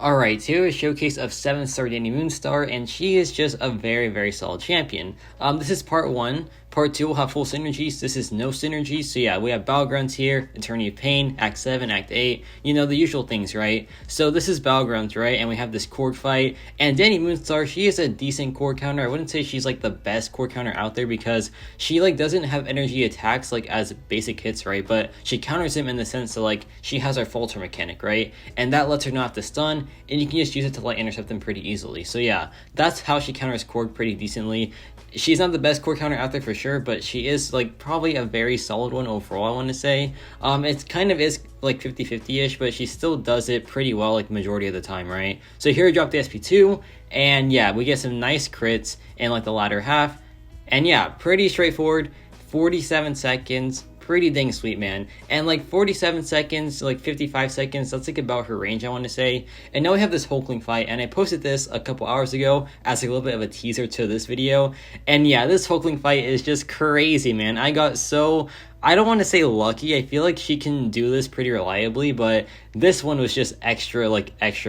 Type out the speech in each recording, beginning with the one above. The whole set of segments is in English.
Alright, so here is a showcase of 7-star Dani Moonstar, and she is just a very solid champion. This is part 1. Part 2 will have full synergies. This is no synergies. So yeah, we have Battlegrounds here, Attorney of Pain, Act 7, Act 8, you know, the usual things, right? So this is Battlegrounds, right? And we have this cord fight, and Dani Moonstar, she is a decent cord counter. I wouldn't say she's like the best cord counter out there because she like doesn't have energy attacks like as basic hits, right? But she counters him in the sense that like she has our falter mechanic, right? And that lets her not have to stun, and you can just use it to like intercept them pretty easily. So yeah, that's how she counters cord pretty decently. She's not the best core counter out there for sure, but she is like probably a very solid one overall, I want to say. It's kind of is like 50-50-ish, but she still does it pretty well like majority of the time, right? So here we drop the SP2, and yeah, we get some nice crits in like the latter half. And yeah, pretty straightforward. 47 seconds, pretty dang sweet, man. And like 47 seconds, like 55 seconds, that's like about her range, I want to say. And now we have this Hulkling fight, and I posted this a couple hours ago as like a little bit of a teaser to this video. And yeah, this Hulkling fight is just crazy, man. I got so, I don't want to say lucky. I feel like she can do this pretty reliably, but this one was just extra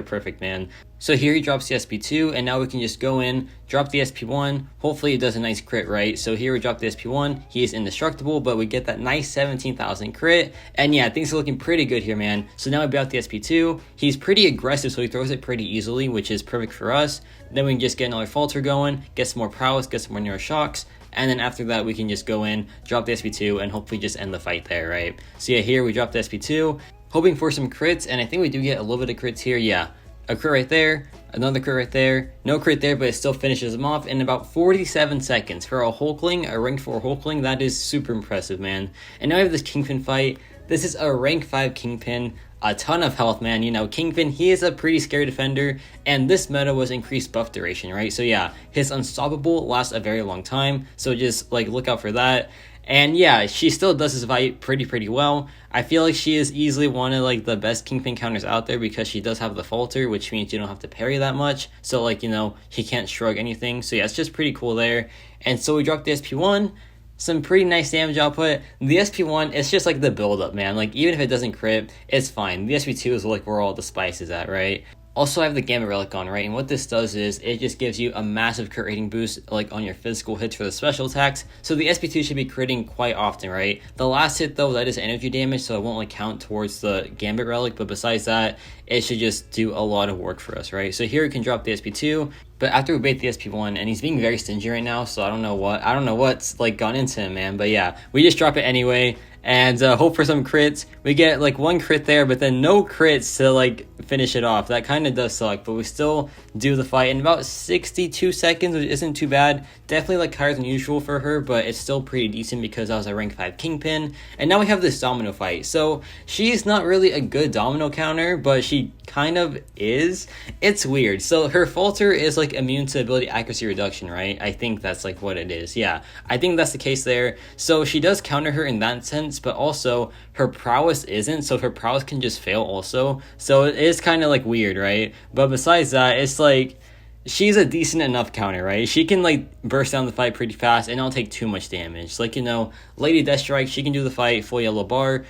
perfect, man. So here he drops the SP2, and now we can just go in, drop the SP1. Hopefully it does a nice crit, right? So here we drop the SP1. He is indestructible, but we get that nice 17,000 crit. And yeah, things are looking pretty good here, man. So now we built the SP2. He's pretty aggressive, so he throws it pretty easily, which is perfect for us. Then we can just get another falter going, get some more prowess, get some more neuro shocks. And then after that, we can just go in, drop the SP2, and hopefully just end the fight there, right? So yeah, here we drop the SP2, hoping for some crits, and I think we do get a little bit of crits here, yeah. A crit right there, another crit right there, no crit there, but it still finishes him off in about 47 seconds. For a Hulkling, a rank 4 Hulkling, that is super impressive, man. And now we have this Kingpin fight. This is a rank 5 Kingpin, a ton of health, man. You know, Kingpin, he is a pretty scary defender, and this meta was increased buff duration, right? So yeah, his Unstoppable lasts a very long time, so just like look out for that. And yeah, she still does this fight pretty well. I feel like she is easily one of like the best Kingpin counters out there because she does have the falter, which means you don't have to parry that much. So like, you know, he can't shrug anything. So yeah, it's just pretty cool there. And so we dropped the SP1. Some pretty nice damage output. The SP1, it's just like the build up, man. Like even if it doesn't crit, it's fine. The SP2 is like where all the spice is at, right? Also, I have the Gambit Relic on, right? And what this does is it just gives you a massive crit rating boost like on your physical hits for the special attacks. So the SP2 should be critting quite often, right? The last hit though, that is energy damage, so it won't like count towards the Gambit Relic, but besides that, it should just do a lot of work for us, right? So here we can drop the SP2, but after we bait the SP1, and he's being very stingy right now, so I don't know what's like gone into him, man. But yeah, we just drop it anyway and hope for some crits. We get like one crit there, but then no crits to like finish it off. That kind of does suck, but we still do the fight in about 62 seconds, which isn't too bad. Definitely like higher than usual for her, but it's still pretty decent because I was a rank 5 Kingpin. And now we have this Domino fight. So she's not really a good Domino counter, but she kind of is. It's weird. So her falter is like immune to ability accuracy reduction, right? I think that's like what it is. Yeah, I think that's the case there. So she does counter her in that sense, but also her prowess isn't, so her prowess can just fail also. So it is kind of like weird, right? But besides that, it's like she's a decent enough counter, right? She can like burst down the fight pretty fast and not take too much damage. Like, you know, Lady Deathstrike, she can do the fight full yellow bar.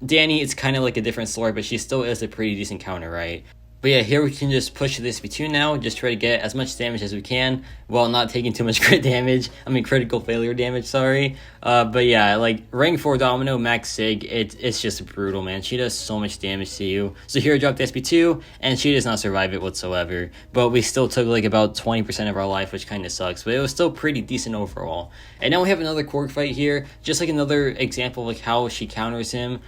Dani, it's kind of like a different story, but she still is a pretty decent counter, right? But yeah, here we can just push this SP2 now, just try to get as much damage as we can while not taking too much critical failure damage, sorry. But yeah, like rank 4 Domino, max Sig, it's just brutal, man. She does so much damage to you. So here I dropped the SP2, and she does not survive it whatsoever. But we still took like about 20% of our life, which kind of sucks. But it was still pretty decent overall. And now we have another Korg fight here, just like another example of like how she counters him.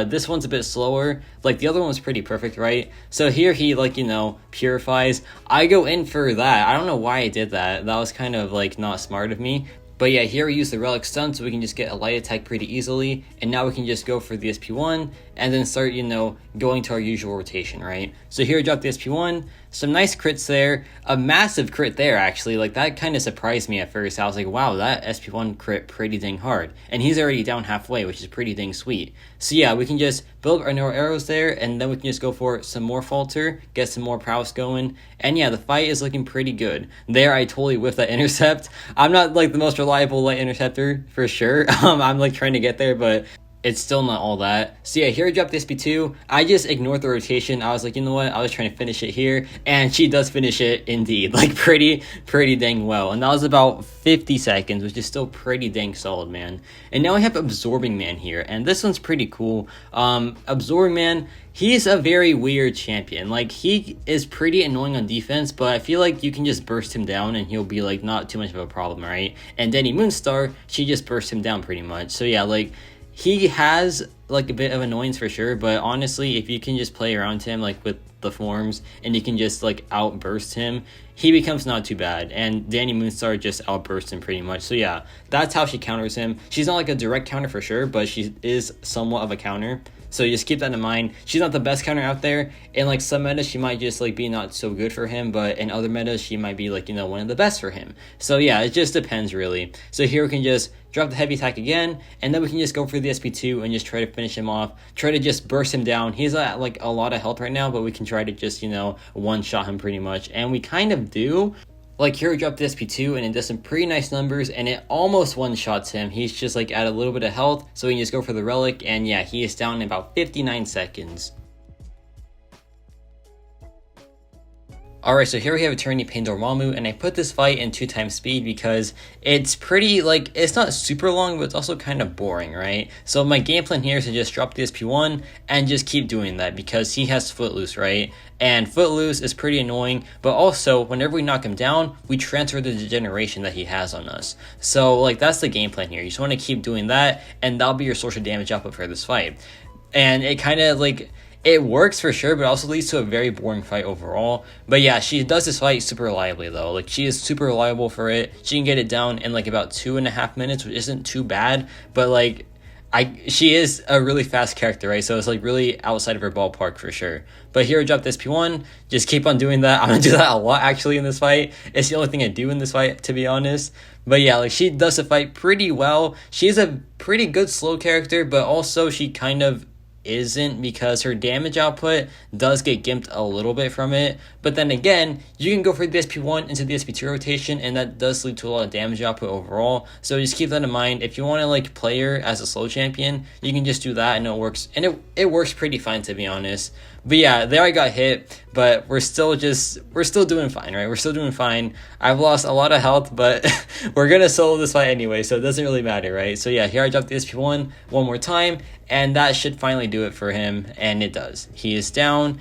This one's a bit slower. Like the other one was pretty perfect, right? So here he like, you know, purifies. I go in for that. I don't know why I did that. That was kind of like not smart of me. But yeah, here we use the Relic Stun so we can just get a light attack pretty easily. And now we can just go for the SP1 and then start, you know, going to our usual rotation, right? So here I drop the SP1, some nice crits there, a massive crit there actually. Like that kind of surprised me at first. I was like, wow, that SP1 crit pretty dang hard. And he's already down halfway, which is pretty dang sweet. So yeah, we can just build our neuro arrows there, and then we can just go for some more falter, get some more prowess going. And yeah, the fight is looking pretty good. There, I totally whiffed that intercept. I'm not like the most reliable light interceptor for sure. I'm like trying to get there, but it's still not all that. So yeah, here I dropped the SP2. I just ignored the rotation. I was like, you know what? I was trying to finish it here. And she does finish it indeed. Like pretty dang well. And that was about 50 seconds, which is still pretty dang solid, man. And now I have Absorbing Man here. And this one's pretty cool. Absorbing Man, he's a very weird champion. Like, he is pretty annoying on defense, but I feel like you can just burst him down and he'll be like not too much of a problem, right? And Dani Moonstar, she just bursts him down pretty much. So yeah, like, he has like a bit of annoyance for sure, but honestly, if you can just play around him like with the forms and you can just like outburst him, he becomes not too bad. And Dani Moonstar just outbursts him pretty much. So yeah, that's how she counters him. She's not like a direct counter for sure, but she is somewhat of a counter. So just keep that in mind. She's not the best counter out there. In like some metas, she might just like be not so good for him, but in other metas, she might be like, you know, one of the best for him. So yeah, it just depends really. So here we can just drop the heavy attack again, and then we can just go for the SP2 and just try to finish him off. Try to just burst him down. He's at like a lot of health right now, but we can try to just, you know, one-shot him pretty much. And we kind of do. Like here we drop the SP2 and it does some pretty nice numbers and it almost one-shots him. He's just like at a little bit of health, so we can just go for the relic, and yeah, he is down in about 59 seconds. Alright, so here we have Attorney Pain Dormammu, and I put this fight in 2x speed because it's pretty, like, it's not super long, but it's also kind of boring, right? So my game plan here is to just drop the SP1 and just keep doing that because he has Footloose, right? And Footloose is pretty annoying, but also, whenever we knock him down, we transfer the degeneration that he has on us. So, like, that's the game plan here. You just want to keep doing that, and that'll be your source of damage output for this fight. And it kind of, like, it works for sure, but also leads to a very boring fight overall. But yeah, she does this fight super reliably though. Like, she is super reliable for it. She can get it down in like about 2.5 minutes, which isn't too bad. But like, she is a really fast character, right? So it's like really outside of her ballpark for sure. But here I drop this P1. Just keep on doing that. I'm gonna do that a lot actually in this fight. It's the only thing I do in this fight, to be honest. But yeah, like, she does the fight pretty well. She's a pretty good slow character, but also she kind of isn't, because her damage output does get gimped a little bit from it. But then again, you can go for the SP1 into the SP2 rotation, and that does lead to a lot of damage output overall. So just keep that in mind. If you want to like play her as a slow champion, you can just do that and it works, and it works pretty fine, to be honest. But yeah, there I got hit, but we're still doing fine, right? We're still doing fine. I've lost a lot of health, but we're gonna solo this fight anyway, so it doesn't really matter, right? So yeah, here I dropped the SP1 one more time, and that should finally do it for him, and it does. He is down.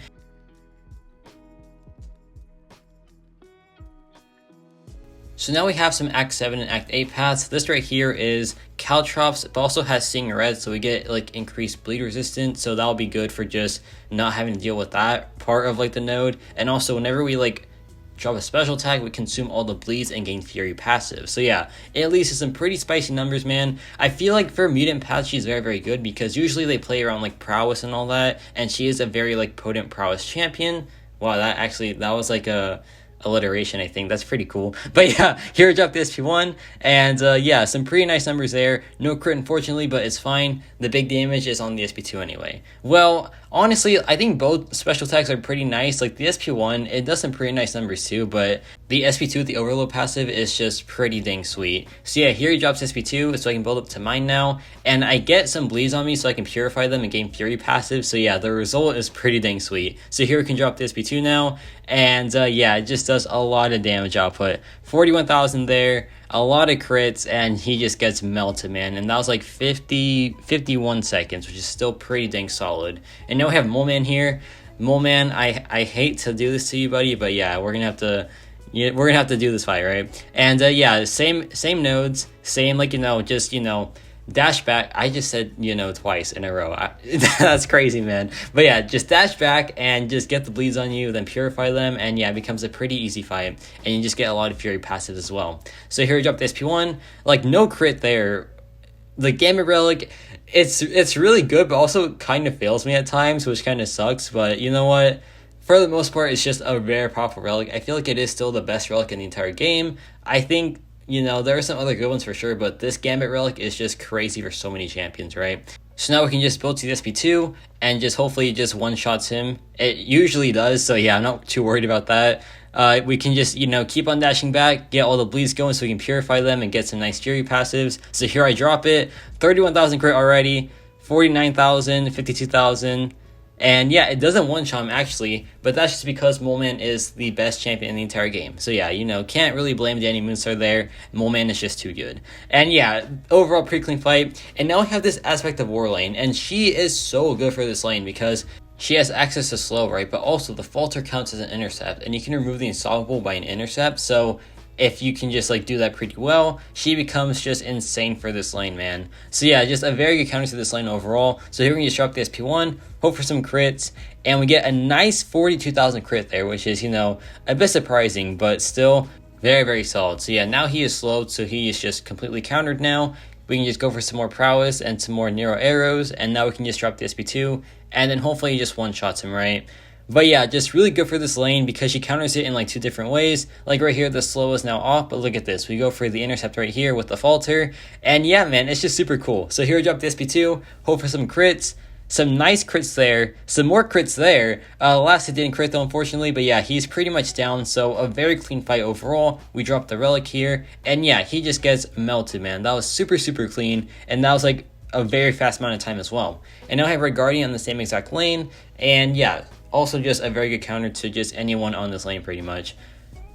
So now we have some Act 7 and Act 8 paths. This right here is Caltrops, but also has Seeing Red, so we get like increased bleed resistance, so that'll be good for just not having to deal with that part of like the node. And also whenever we like drop a special attack, we consume all the bleeds and gain Fury passive. So yeah, it at least is some pretty spicy numbers, man. I feel like for Mutant path, she's very, very good because usually they play around like prowess and all that, and she is a very like potent prowess champion. Wow, that was like a alliteration, I think. That's pretty cool. But yeah, here I dropped the SP1, and yeah, some pretty nice numbers there. No crit, unfortunately, but it's fine. The big damage is on the SP2 anyway. Well, honestly, I think both special attacks are pretty nice. Like the SP1, it does some pretty nice numbers too, but the SP2, the overload passive, is just pretty dang sweet. So yeah, here he drops SP2, so I can build up to mine now, and I get some bleeds on me so I can purify them and gain Fury passive. So yeah, the result is pretty dang sweet. So here we can drop the SP2 now, and yeah, it just does a lot of damage output. 41,000 there, a lot of crits, and he just gets melted, man. And that was like 51 seconds, which is still pretty dang solid. And now we have Mole Man here. Mole Man, I hate to do this to you, buddy, but yeah, we're gonna have to do this fight, right? And yeah, same nodes, same, like, just dash back. I just said twice in a row. That's crazy, man. But yeah, just dash back and just get the bleeds on you, then purify them, and yeah, it becomes a pretty easy fight, and you just get a lot of Fury passive as well. So here we drop the SP1, like no crit there. The Gamma Relic, it's really good, but also kind of fails me at times, which kind of sucks. But you know what? For the most part, it's just a very powerful relic. I feel like it is still the best relic in the entire game. I think there are some other good ones for sure, but this Gambit Relic is just crazy for so many champions, right? So now we can just build to the SP2 and just hopefully just one-shots him. It usually does, so yeah, I'm not too worried about that. We can just, keep on dashing back, get all the bleeds going so we can purify them and get some nice Fury passives. So here I drop it, 31,000 crit already, 49,000, 52,000. And yeah, it doesn't one-shot him actually, but that's just because Moleman is the best champion in the entire game. So yeah, can't really blame Dani Moonstar there. Moleman is just too good. And yeah, overall pretty clean fight. And now we have this aspect of War Lane, and she is so good for this lane because she has access to slow, right? But also the falter counts as an intercept, and you can remove the unstoppable by an intercept. So if you can just do that pretty well, she becomes just insane for this lane, man. So yeah, just a very good counter to this lane overall. So here we can just drop the SP1, hope for some crits, and we get a nice 42,000 crit there, which is, a bit surprising, but still very, very solid. So yeah, now he is slowed, so he is just completely countered now. We can just go for some more prowess and some more Nero arrows, and now we can just drop the SP2, and then hopefully he just one-shots him, right? But yeah, just really good for this lane because she counters it in two different ways. Like right here, the slow is now off, but look at this. We go for the intercept right here with the falter. And yeah, man, it's just super cool. So here we drop the SP2, hope for some crits. Some nice crits there, some more crits there. Last it didn't crit though, unfortunately, but yeah, he's pretty much down, so a very clean fight overall. We dropped the relic here, and yeah, he just gets melted, man. That was super, super clean, and that was a very fast amount of time as well. And now I have Red Guardian on the same exact lane, and yeah, also just a very good counter to just anyone on this lane pretty much.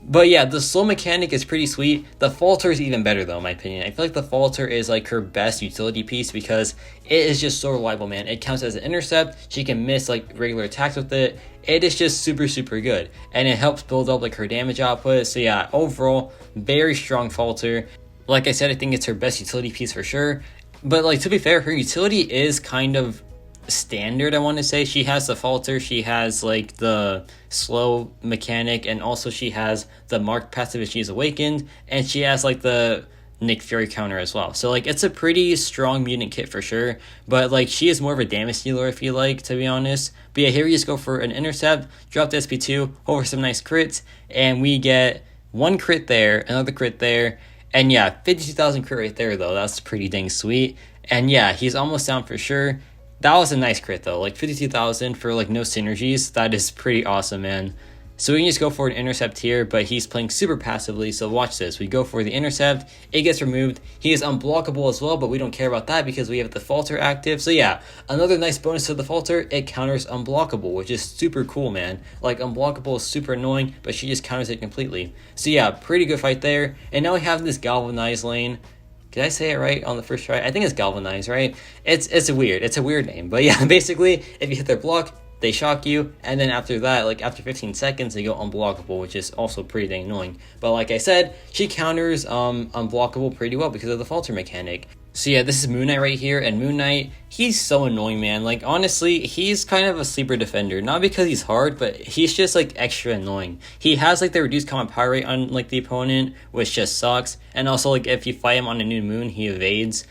But yeah, the slow mechanic is pretty sweet. The falter is even better though, in my opinion. I feel like the falter is her best utility piece because it is just so reliable, man. It counts as an intercept. She can miss regular attacks with it. It is just super, super good. And it helps build up her damage output. So yeah, overall, very strong falter. Like I said, I think it's her best utility piece for sure. But to be fair, her utility is kind of standard, I want to say. She has the falter, she has the slow mechanic, and also she has the marked passive if she's awakened, and she has the Nick Fury counter as well. So it's a pretty strong mutant kit for sure, but she is more of a damage dealer, I feel to be honest. But yeah, here we just go for an intercept, drop the SP2, over some nice crits, and we get one crit there, another crit there, and yeah, 52,000 crit right there though. That's pretty dang sweet. And yeah, he's almost down for sure. That was a nice crit though, 52,000 for no synergies. That is pretty awesome, man. So we can just go for an intercept here, but he's playing super passively, so watch this. We go for the intercept, it gets removed. He is unblockable as well, but we don't care about that because we have the falter active. So yeah, another nice bonus to the falter, it counters unblockable, which is super cool, man. Unblockable is super annoying, but she just counters it completely. So yeah, pretty good fight there. And now we have this galvanized lane. Did I say it right on the first try? I think it's galvanized, right? It's a weird name. But yeah, basically, if you hit their block, they shock you, and then after that, after 15 seconds, they go unblockable, which is also pretty dang annoying. But like I said, she counters unblockable pretty well because of the falter mechanic. So yeah, this is Moon Knight right here, and Moon Knight, he's so annoying, man. Honestly, he's kind of a sleeper defender. Not because he's hard, but he's just, extra annoying. He has, the reduced combat power rate on, the opponent, which just sucks. And also, if you fight him on a new moon, he evades.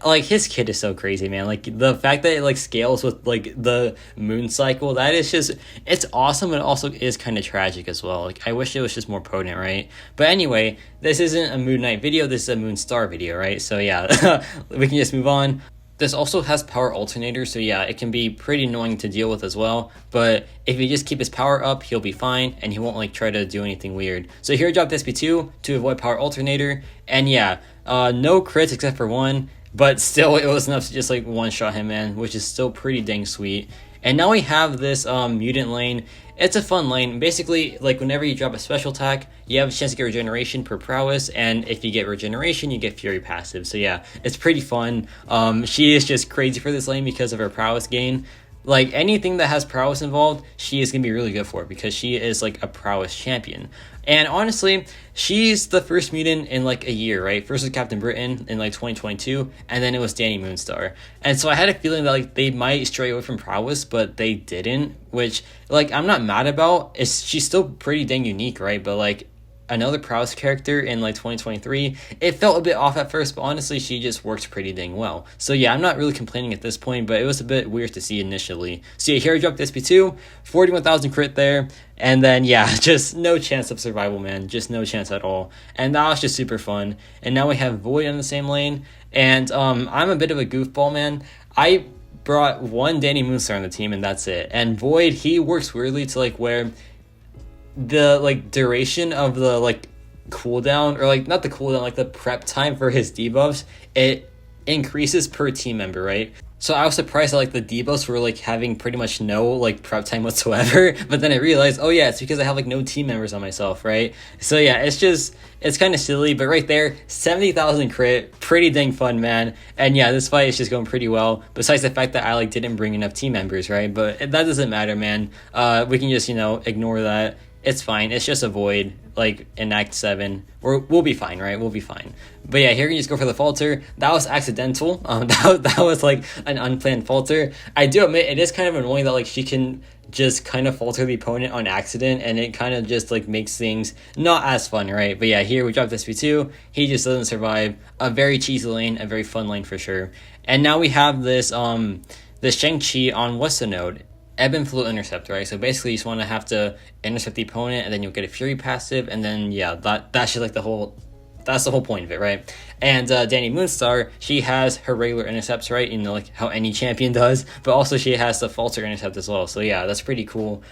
His kit is so crazy, man. The fact that it scales with the moon cycle, that is just, it's awesome, but it also is kind of tragic as well. I wish it was just more potent, right? But anyway, this isn't a Moon Knight video, this is a Moonstar video, right? So yeah, we can just move on. This also has power alternator, so yeah, it can be pretty annoying to deal with as well. But if you just keep his power up, he'll be fine, and he won't try to do anything weird. So here I dropped SP2 to avoid power alternator, and yeah, no crits except for one. But still, it was enough to just one-shot him, man, which is still pretty dang sweet. And now we have this mutant lane. It's a fun lane. Basically, whenever you drop a special attack, you have a chance to get regeneration per prowess, and if you get regeneration, you get Fury passive. So yeah, it's pretty fun. She is just crazy for this lane because of her prowess gain. Anything that has prowess involved, she is going to be really good for because she is a prowess champion. And honestly, she's the first mutant in a year, right? First was Captain Britain in 2022, and then it was Dani Moonstar. And so I had a feeling that they might stray away from prowess, but they didn't, which I'm not mad about. She's still pretty dang unique, right? But another prowess character in 2023, it felt a bit off at first, but honestly she just works pretty dang well. So yeah, I'm not really complaining at this point, but it was a bit weird to see initially. So yeah, here I dropped SP2, 41,000 crit there, and then yeah, just no chance of survival, man, just no chance at all. And that was just super fun. And now we have Void on the same lane, and I'm a bit of a goofball, man. I brought one Dani Moonstar on the team, and that's it. And Void, he works weirdly to where the duration of the cooldown, or not the cooldown, the prep time for his debuffs, it increases per team member, right? So I was surprised that like the debuffs were like having pretty much no like prep time whatsoever, but then I realized, oh yeah, it's because I have like no team members on myself, right? So yeah, it's kind of silly, but right there, 70,000 crit, pretty dang fun, man. And yeah, this fight is just going pretty well. Besides the fact that I like didn't bring enough team members, right? But that doesn't matter, man. We can just ignore that. It's fine. It's just a void, like in Act 7. We'll be fine, right? We'll be fine. But yeah, here you just go for the falter. That was accidental. That was like an unplanned falter. I do admit it is kind of annoying that like she can just kind of falter the opponent on accident, and it kind of just like makes things not as fun, right? But yeah, here we dropped SP2. He just doesn't survive. A very cheesy lane, a very fun lane for sure. And now we have this Shang-Chi on what's the node? Ebb and Flow intercept, right? So basically you just want to have to intercept the opponent, and then you'll get a Fury passive, and then yeah, that's just like that's the whole point of it, right? And Dani Moonstar, she has her regular intercepts, right? Like how any champion does, but also she has the falter intercept as well. So yeah, that's pretty cool.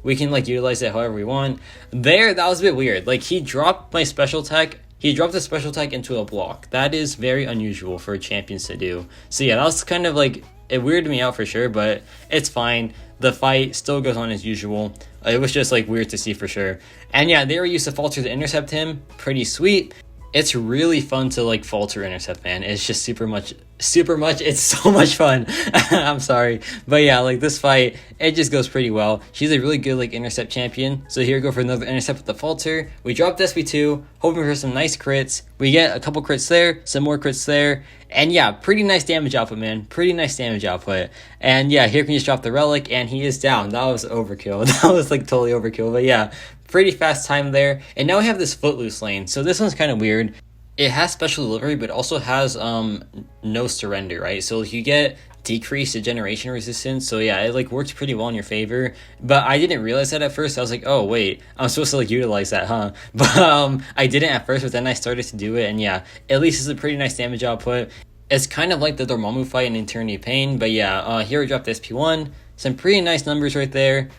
We can like utilize it however we want. That was a bit weird. Like he dropped my special tech. He dropped the special tech into a block. That is very unusual for champions to do. So yeah, that was kind of like, it weirded me out for sure, but it's fine. The fight still goes on as usual. It was just like weird to see for sure. And yeah, they were used to falter to intercept him. Pretty sweet. It's really fun to like falter intercept, man. It's just super much. It's so much fun. I'm sorry. But yeah, like this fight, it just goes pretty well. She's a really good like intercept champion. So here we go for another intercept with the falter. We dropped SP2, hoping for some nice crits. We get a couple crits there, some more crits there. And yeah, pretty nice damage output, man. Pretty nice damage output. And yeah, here can you just drop the relic, and he is down. That was overkill. That was like totally overkill. But yeah, pretty fast time there. And now we have this Footloose lane. So this one's kind of weird. It has special delivery, but also has no surrender, right? So you get decreased degeneration resistance. So yeah, it like works pretty well in your favor. But I didn't realize that at first. I was like, oh wait, I'm supposed to like utilize that, huh? But I didn't at first, but then I started to do it, and yeah, at least it's a pretty nice damage output. It's kind of like the Dormammu fight in Eternity of Pain, but yeah, here we dropped SP1. Some pretty nice numbers right there.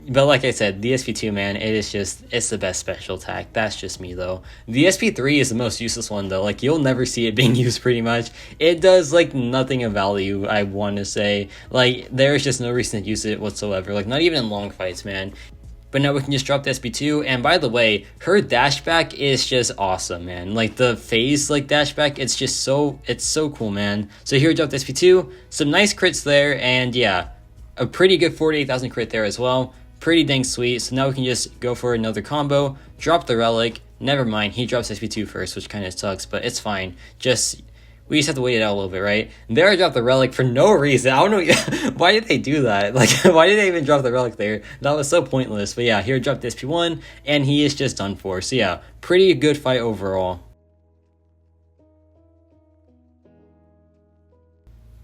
But like I said, the SP2, man, it's the best special attack. That's just me, though. The SP3 is the most useless one, though. Like, you'll never see it being used, pretty much. It does, like, nothing of value, I want to say. Like, there's just no reason to use it whatsoever. Like, not even in long fights, man. But now we can just drop the SP2, and by the way, her dashback is just awesome, man. Like, the phase, like, dashback, it's so cool, man. So here we drop the SP2, some nice crits there, and yeah, a pretty good 48,000 crit there as well. Pretty dang sweet. So now we can just go for another combo, drop the relic. Never mind, he drops SP2 first, which kind of sucks, but it's fine. We just have to wait it out a little bit, right? There I dropped the relic for no reason. I don't know, why did they do that? Like, why did they even drop the relic there? That was so pointless. But yeah, here I dropped the SP1, and he is just done for. So yeah, pretty good fight overall.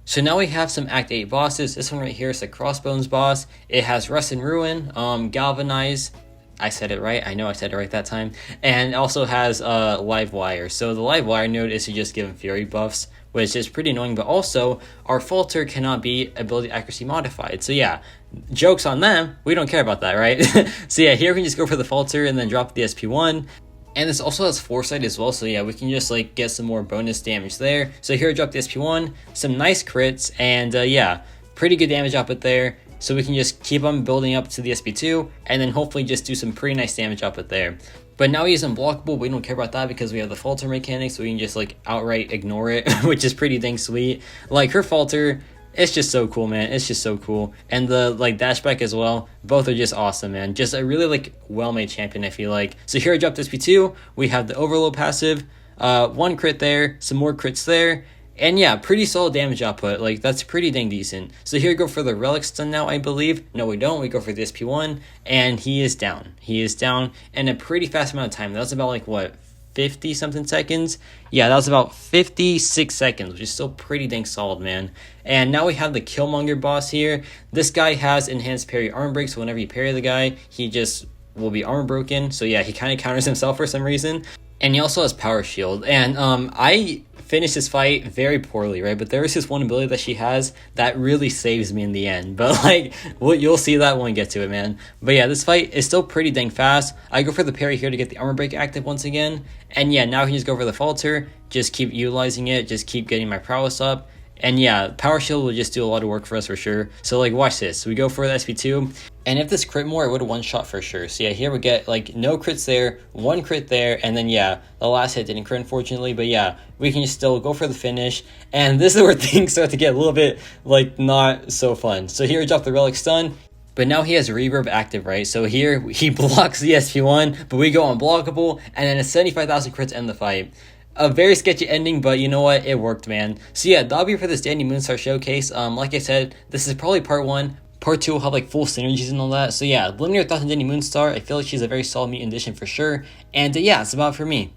So now we have some Act 8 bosses. This one right here is the Crossbones boss. It has Rust and Ruin, Galvanize. I said it right. I know I said it right that time. And also has Live Wire. So the Live Wire node is to just give him Fury buffs, which is pretty annoying. But also, our Falter cannot be ability accuracy modified. So yeah, jokes on them. We don't care about that, right? So yeah, here we can just go for the Falter and then drop the SP1. And this also has Foresight as well, so yeah, we can just like get some more bonus damage there. So here I drop the SP1, some nice crits, and yeah, pretty good damage output there. So we can just keep on building up to the SP2, and then hopefully just do some pretty nice damage output there. But now he's unblockable, we don't care about that because we have the Falter mechanic, so we can just like outright ignore it, which is pretty dang sweet. Like her Falter, it's just so cool, man. It's just so cool. And the like dashback as well. Both are just awesome, man. Just a really like well-made champion, I feel like. So here I dropped SP2. We have the Overload passive. One crit there. Some more crits there. And yeah, pretty solid damage output. Like, that's pretty dang decent. So here we go for the Relic stun now, I believe. No, we don't. We go for the SP1. And he is down. He is down in a pretty fast amount of time. That was about like, what, 50 something seconds? Yeah, that was about 56 seconds, which is still pretty dang solid, man. And now we have the Killmonger boss here. This guy has enhanced parry arm break, so whenever you parry the guy, he just will be armor broken. So yeah, he kind of counters himself for some reason. And he also has power shield. And I finished this fight very poorly, right? But there is this one ability that she has that really saves me in the end. But like, you'll see that when we get to it, man. But yeah, this fight is still pretty dang fast. I go for the parry here to get the armor break active once again. And yeah, now I can just go for the falter, just keep utilizing it, just keep getting my prowess up. And yeah, Power Shield will just do a lot of work for us for sure. So like, watch this. We go for the SP2, and if this crit more, it would have one shot for sure. So yeah, here we get like no crits there, one crit there, and then yeah, the last hit didn't crit unfortunately, but yeah, we can just still go for the finish. And this is where things start to get a little bit like not so fun. So here we drop the Relic Stun. But now he has Reverb active, right? So here he blocks the SP1, but we go unblockable, and then a 75,000 crits end the fight. A very sketchy ending, but you know what? It worked, man. So yeah, that'll be for this Dani Moonstar showcase. Like I said, this is probably part 1. Part 2 will have like full synergies and all that. So yeah, let me know your thoughts on Dani Moonstar. I feel like she's a very solid Mutant addition for sure. And yeah, that's about it for me.